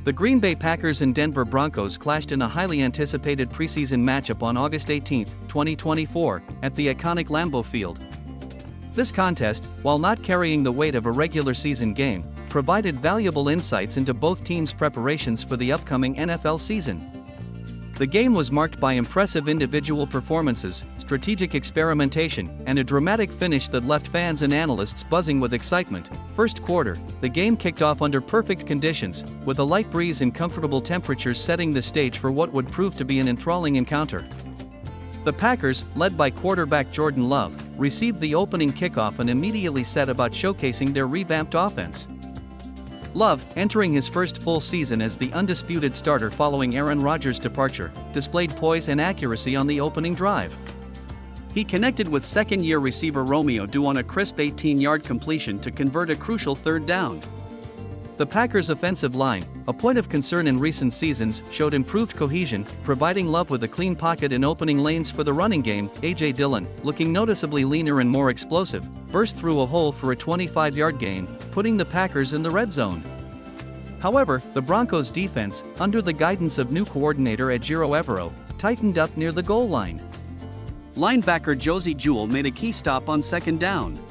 The Green Bay Packers and Denver Broncos clashed in a highly anticipated preseason matchup on August 18, 2024, at the iconic Lambeau Field. This contest, while not carrying the weight of a regular season game, provided valuable insights into both teams' preparations for the upcoming NFL season. The game was marked by impressive individual performances, strategic experimentation, and a dramatic finish that left fans and analysts buzzing with excitement. First quarter, the game kicked off under perfect conditions, with a light breeze and comfortable temperatures setting the stage for what would prove to be an enthralling encounter. The Packers, led by quarterback Jordan Love, received the opening kickoff and immediately set about showcasing their revamped offense. Love, entering his first full season as the undisputed starter following Aaron Rodgers' departure, displayed poise and accuracy on the opening drive. He connected with second-year receiver Romeo Doubs on a crisp 18-yard completion to convert a crucial third down. The Packers' offensive line, a point of concern in recent seasons, showed improved cohesion, providing Love with a clean pocket and opening lanes for the running game. A.J. Dillon, looking noticeably leaner and more explosive, burst through a hole for a 25-yard gain, putting the Packers in the red zone. However, the Broncos' defense, under the guidance of new coordinator Ejiro Evero, tightened up near the goal line. Linebacker Josey Jewell made a key stop on second down.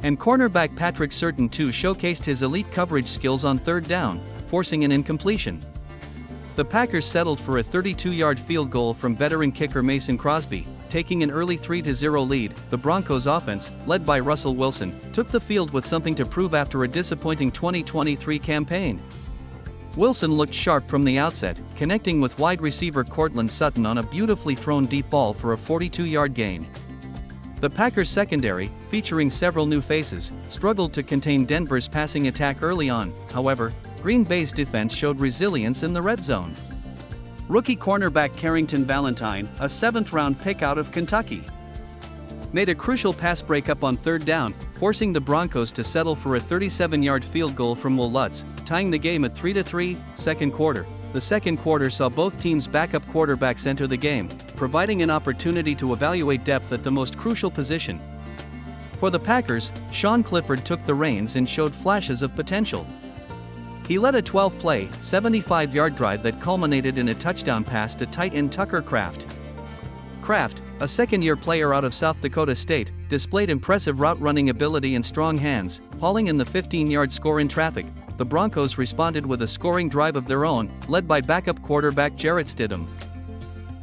And cornerback Patrick Surtain too showcased his elite coverage skills on third down, forcing an incompletion. The Packers settled for a 32-yard field goal from veteran kicker Mason Crosby, taking an early 3-0 lead. The Broncos' offense, led by Russell Wilson, took the field with something to prove after a disappointing 2023 campaign. Wilson looked sharp from the outset, connecting with wide receiver Courtland Sutton on a beautifully thrown deep ball for a 42-yard gain. The Packers' secondary, featuring several new faces, struggled to contain Denver's passing attack early on. However, Green Bay's defense showed resilience in the red zone. Rookie cornerback Carrington Valentine, a seventh-round pick out of Kentucky, made a crucial pass breakup on third down, forcing the Broncos to settle for a 37-yard field goal from Will Lutz, tying the game at 3-3. Second quarter. The second quarter saw both teams' backup quarterbacks enter the game, providing an opportunity to evaluate depth at the most crucial position. For the Packers, Sean Clifford took the reins and showed flashes of potential. He led a 12-play, 75-yard drive that culminated in a touchdown pass to tight end Tucker Kraft. Kraft, a second-year player out of South Dakota State, displayed impressive route-running ability and strong hands, hauling in the 15-yard score in traffic. The Broncos responded with a scoring drive of their own, led by backup quarterback Jarrett Stidham.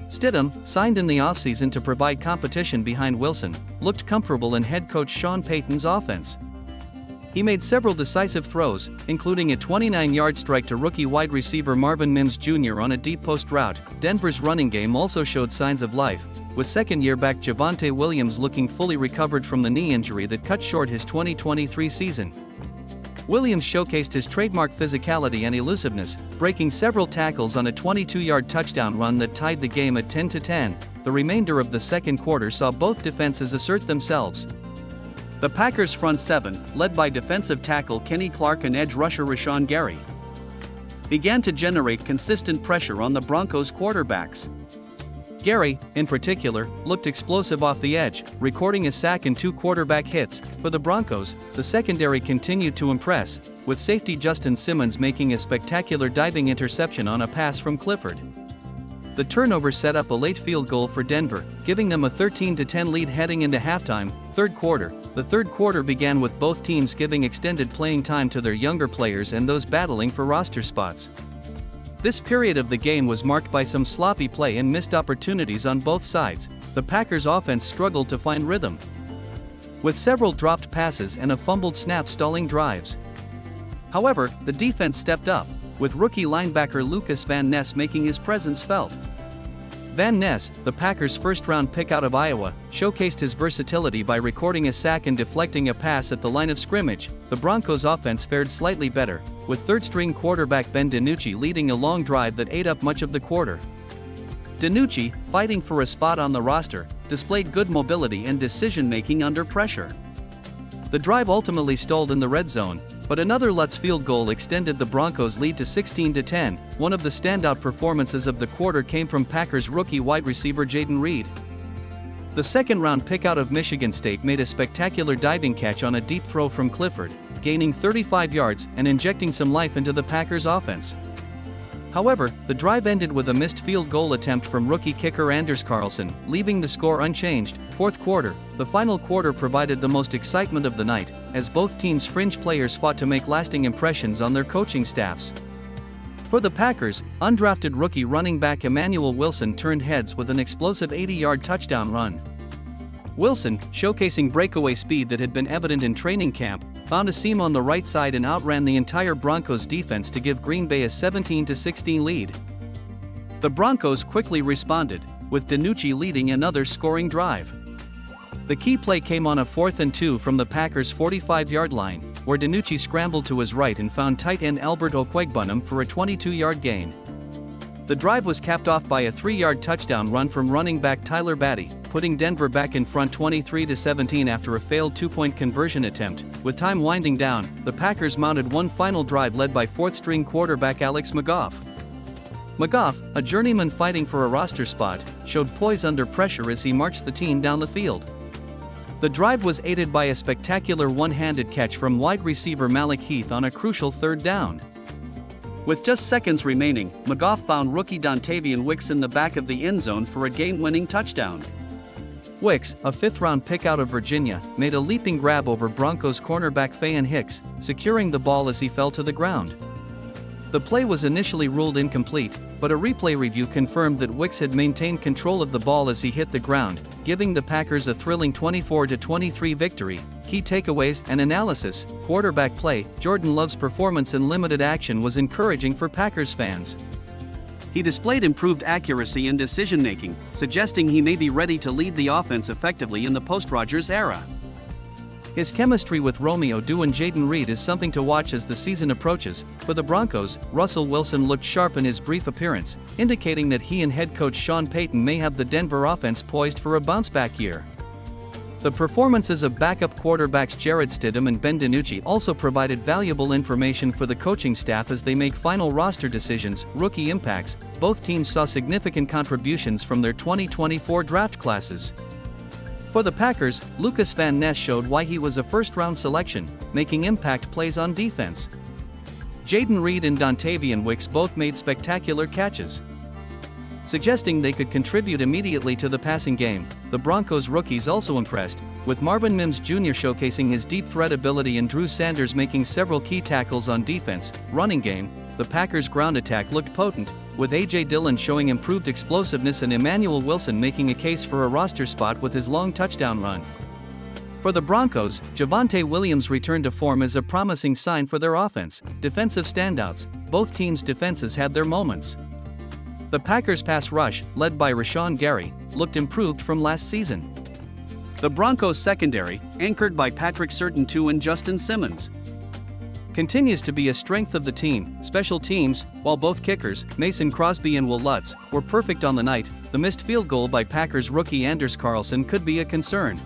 Stidham, signed in the offseason to provide competition behind Wilson, looked comfortable in head coach Sean Payton's offense. He made several decisive throws, including a 29-yard strike to rookie wide receiver Marvin Mims Jr. on a deep post route. Denver's running game also showed signs of life, with second-year back Javonte Williams looking fully recovered from the knee injury that cut short his 2023 season. Williams showcased his trademark physicality and elusiveness, breaking several tackles on a 22-yard touchdown run that tied the game at 10-10. The remainder of the second quarter saw both defenses assert themselves. The Packers' front seven, led by defensive tackle Kenny Clark and edge rusher Rashawn Gary, began to generate consistent pressure on the Broncos' quarterbacks. Gary, in particular, looked explosive off the edge, recording a sack and 2 quarterback hits. For the Broncos, the secondary continued to impress, with safety Justin Simmons making a spectacular diving interception on a pass from Clifford. The turnover set up a late field goal for Denver, giving them a 13-10 lead heading into halftime. Third quarter. The third quarter began with both teams giving extended playing time to their younger players and those battling for roster spots. This period of the game was marked by some sloppy play and missed opportunities on both sides. The Packers' offense struggled to find rhythm, with several dropped passes and a fumbled snap stalling drives. However, the defense stepped up, with rookie linebacker Lucas Van Ness making his presence felt. Van Ness, the Packers' first-round pick out of Iowa, showcased his versatility by recording a sack and deflecting a pass at the line of scrimmage. The Broncos' offense fared slightly better, with third-string quarterback Ben DiNucci leading a long drive that ate up much of the quarter. DiNucci, fighting for a spot on the roster, displayed good mobility and decision-making under pressure. The drive ultimately stalled in the red zone, but another Lutz field goal extended the Broncos' lead to 16-10. One of the standout performances of the quarter came from Packers rookie wide receiver Jayden Reed. The second-round pick out of Michigan State made a spectacular diving catch on a deep throw from Clifford, gaining 35 yards and injecting some life into the Packers' offense. However, the drive ended with a missed field goal attempt from rookie kicker Anders Carlson, leaving the score unchanged. Fourth quarter, the final quarter provided the most excitement of the night, as both teams' fringe players fought to make lasting impressions on their coaching staffs. For the Packers, undrafted rookie running back Emmanuel Wilson turned heads with an explosive 80-yard touchdown run. Wilson, showcasing breakaway speed that had been evident in training camp, found a seam on the right side and outran the entire Broncos defense to give Green Bay a 17-16 lead. The Broncos quickly responded, with DiNucci leading another scoring drive. The key play came on a 4th and 2 from the Packers' 45-yard line, where DiNucci scrambled to his right and found tight end Albert Okwuegbunam for a 22-yard gain. The drive was capped off by a 3-yard touchdown run from running back Tyler Batty, putting Denver back in front 23-17 after a failed 2-point conversion attempt. With time winding down, the Packers mounted one final drive led by 4th-string quarterback Alex McGough. McGough, a journeyman fighting for a roster spot, showed poise under pressure as he marched the team down the field. The drive was aided by a spectacular one-handed catch from wide receiver Malik Heath on a crucial 3rd down. With just seconds remaining, McGough found rookie Dontavian Wicks in the back of the end zone for a game-winning touchdown. Wicks, a 5th-round pick out of Virginia, made a leaping grab over Broncos cornerback Faion Hicks, securing the ball as he fell to the ground. The play was initially ruled incomplete, but a replay review confirmed that Wicks had maintained control of the ball as he hit the ground, giving the Packers a thrilling 24-23 victory. Key takeaways and analysis: quarterback play. Jordan Love's performance in limited action was encouraging for Packers fans. He displayed improved accuracy and decision-making, suggesting he may be ready to lead the offense effectively in the post-Rodgers era. His chemistry with Romeo Doubs and Jayden Reed is something to watch as the season approaches. For the Broncos, Russell Wilson looked sharp in his brief appearance, indicating that he and head coach Sean Payton may have the Denver offense poised for a bounce-back year. The performances of backup quarterbacks Jarrett Stidham and Ben DiNucci also provided valuable information for the coaching staff as they make final roster decisions. Rookie impacts: both teams saw significant contributions from their 2024 draft classes. For the Packers, Lucas Van Ness showed why he was a first-round selection, making impact plays on defense. Jayden Reed and Dontavian Wicks both made spectacular catches, suggesting they could contribute immediately to the passing game. The Broncos rookies also impressed, with Marvin Mims Jr. showcasing his deep threat ability and Drew Sanders making several key tackles on defense. Running game: the Packers' ground attack looked potent, with A.J. Dillon showing improved explosiveness and Emmanuel Wilson making a case for a roster spot with his long touchdown run. For the Broncos, Javonte Williams' return to form is a promising sign for their offense. Defensive standouts: both teams' defenses had their moments. The Packers' pass rush, led by Rashawn Gary, looked improved from last season. The Broncos' secondary, anchored by Patrick Surtain II and Justin Simmons, continues to be a strength of the team. Special teams: while both kickers, Mason Crosby and Will Lutz, were perfect on the night, the missed field goal by Packers rookie Anders Carlson could be a concern.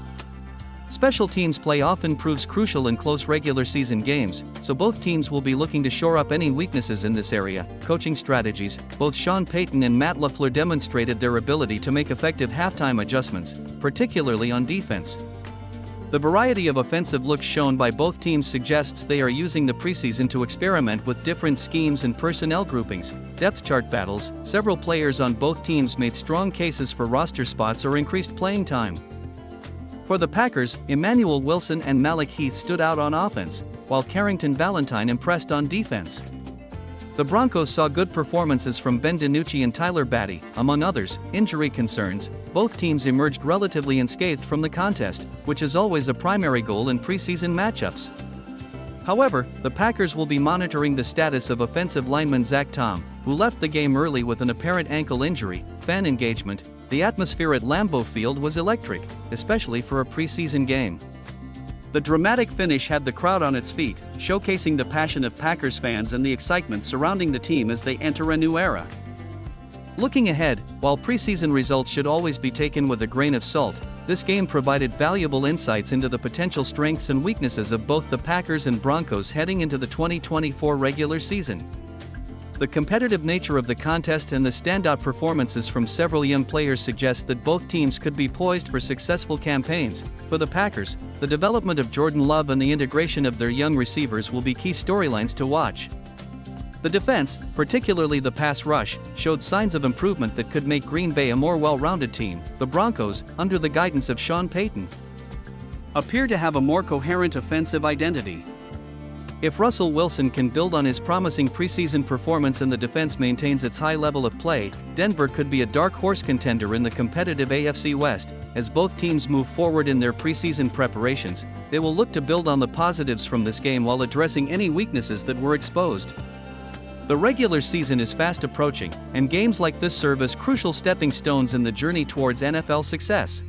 Special teams play often proves crucial in close regular season games, so both teams will be looking to shore up any weaknesses in this area. Coaching strategies: both Sean Payton and Matt LaFleur demonstrated their ability to make effective halftime adjustments, particularly on defense. The variety of offensive looks shown by both teams suggests they are using the preseason to experiment with different schemes and personnel groupings. Depth chart battles: several players on both teams made strong cases for roster spots or increased playing time. For the Packers, Emmanuel Wilson and Malik Heath stood out on offense, while Carrington Valentine impressed on defense. The Broncos saw good performances from Ben DiNucci and Tyler Batty, among others. Injury concerns: both teams emerged relatively unscathed from the contest, which is always a primary goal in preseason matchups. However, the Packers will be monitoring the status of offensive lineman Zach Tom, who left the game early with an apparent ankle injury. Fan engagement: the atmosphere at Lambeau Field was electric, especially for a preseason game. The dramatic finish had the crowd on its feet, showcasing the passion of Packers fans and the excitement surrounding the team as they enter a new era. Looking ahead, while preseason results should always be taken with a grain of salt, this game provided valuable insights into the potential strengths and weaknesses of both the Packers and Broncos heading into the 2024 regular season. The competitive nature of the contest and the standout performances from several young players suggest that both teams could be poised for successful campaigns. For the Packers, the development of Jordan Love and the integration of their young receivers will be key storylines to watch. The defense, particularly the pass rush, showed signs of improvement that could make Green Bay a more well-rounded team. The Broncos, under the guidance of Sean Payton, appear to have a more coherent offensive identity. If Russell Wilson can build on his promising preseason performance and the defense maintains its high level of play, Denver could be a dark horse contender in the competitive AFC West. As both teams move forward in their preseason preparations, they will look to build on the positives from this game while addressing any weaknesses that were exposed. The regular season is fast approaching, and games like this serve as crucial stepping stones in the journey towards NFL success.